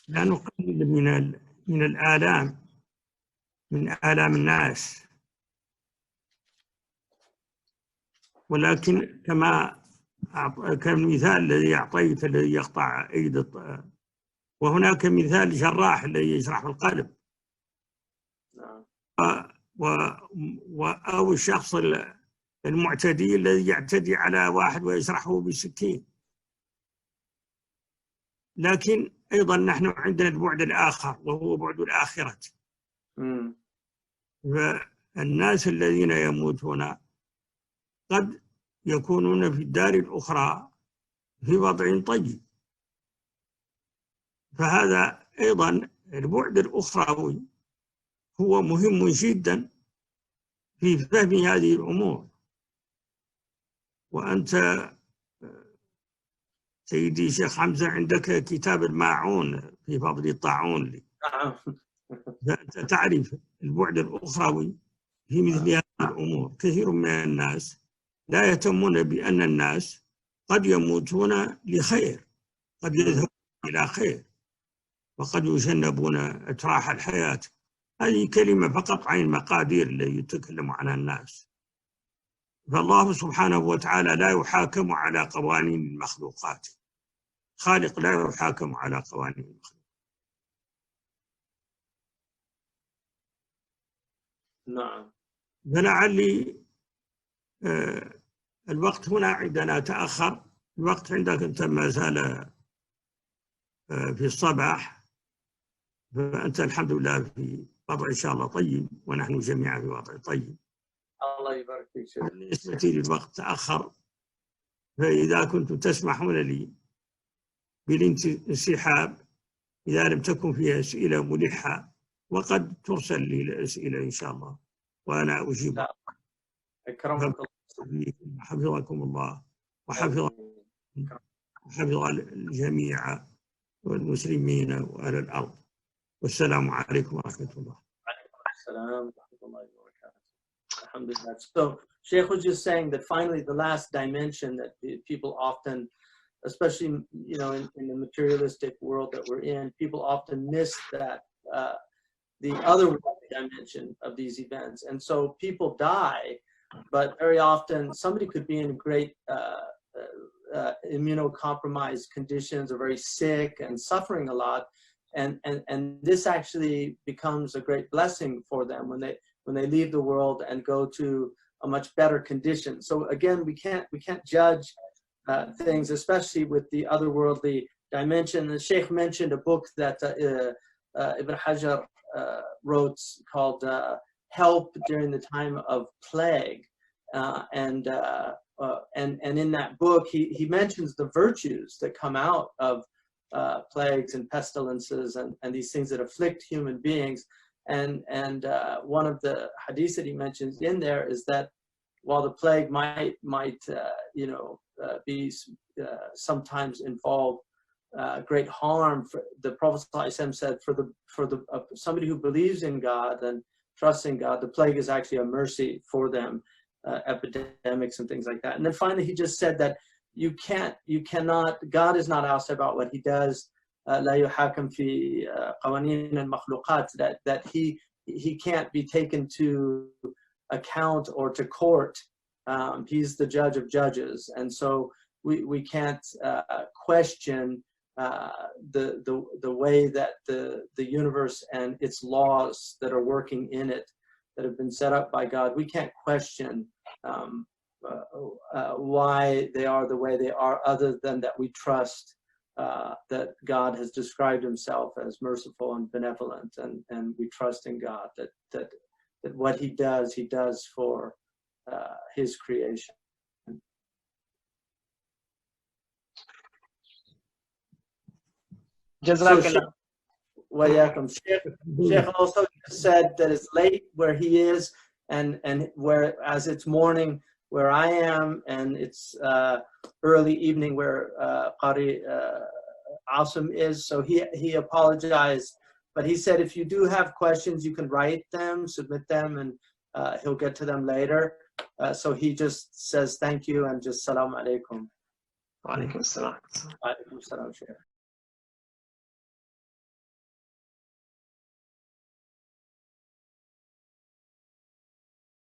لا نقلل من الآلام، من آلام الناس، ولكن كالمثال الذي أعطيت الذي يقطع أيدي، وهناك مثال جراح الذي يجرح القلب، أو الشخص المعتدي الذي يعتدي على واحد ويجرحه بسكين. لكن أيضا نحن عندنا البعد الآخر وهو بعد الآخرة. فالناس الذين يموتون قد يكونون في الدار الأخرى في وضع طيب، فهذا أيضا البعد الأخروي هو مهم جدا في فهم هذه الأمور. وأنت سيدي شيخ حمزة عندك كتاب الماعون في فضل الطاعون، فأنت تعرف البعد الأخروي في مثل هذه الأمور. كثير من الناس لا يهتمون بأن الناس قد يموتون لخير، قد يذهبون إلى خير، وقد يجنبون أتراح الحياة. هذه كلمة فقط عن المقادير التي يتكلم عنها الناس. فالله سبحانه وتعالى لا يحاكم على قوانين المخلوقات، خالق لا يحاكم على قوانين المخلوقات. نعم. فلعلي الوقت هنا عندنا تأخر، الوقت عندك أنت ما زال في الصباح، فأنت الحمد لله في وضع إن شاء الله طيب، ونحن جميعا في وضع طيب. الله يبارك فيك. بالنسبة للوقت تأخر، فإذا كنتم تسمحون لي بالانسحاب إذا لم تكن فيها أسئلة ملحة، وقد ترسل لي الأسئلة إن شاء الله وأنا أجيب. أكرمك الله، حفظكم الله وحفظ الجميع والمسلمين وأهل الأرض. والسلام عليكم ورحمة الله. وعليكم السلام ورحمة الله وبركاته. Alhamdulillah. So Shaykh was just saying that finally the last dimension that people often, especially in the materialistic world that we're in, people often miss that the other dimension of these events. And so people die, but very often somebody could be in great immunocompromised conditions, or very sick and suffering a lot, and this actually becomes a great blessing for them when they leave the world and go to a much better condition. So again, we can't judge things, especially with the otherworldly dimension. The Shaykh mentioned a book that Ibn Hajar wrote called Help During the Time of Plague, and in that book he mentions the virtues that come out of plagues and pestilences and these things that afflict human beings. And one of the hadiths that he mentions in there is that while the plague might be sometimes involve great harm, the Prophet ﷺ said for the somebody who believes in God and trusts in God, the plague is actually a mercy for them, epidemics and things like that. And then finally he just said that you cannot, God is not asked about what he does, لا يحاكم في قوانين المخلوقات, that he can't be taken to account or to court. He's the judge of judges, and so we can't question the way that the universe and its laws that are working in it, that have been set up by God. We can't question why they are the way they are, other than that we trust that God has described himself as merciful and benevolent, and we trust in God that what he does for his creation. Jazakallah. Shaykh also said that it's late where he is, and whereas it's morning where I am, and it's early evening where Qari Asim is. So he apologized, but he said if you do have questions, you can write them, submit them, and he'll get to them later. So he just says thank you and just salam alaikum. Wa alaikum salam. Alaikum salam, Shaykh.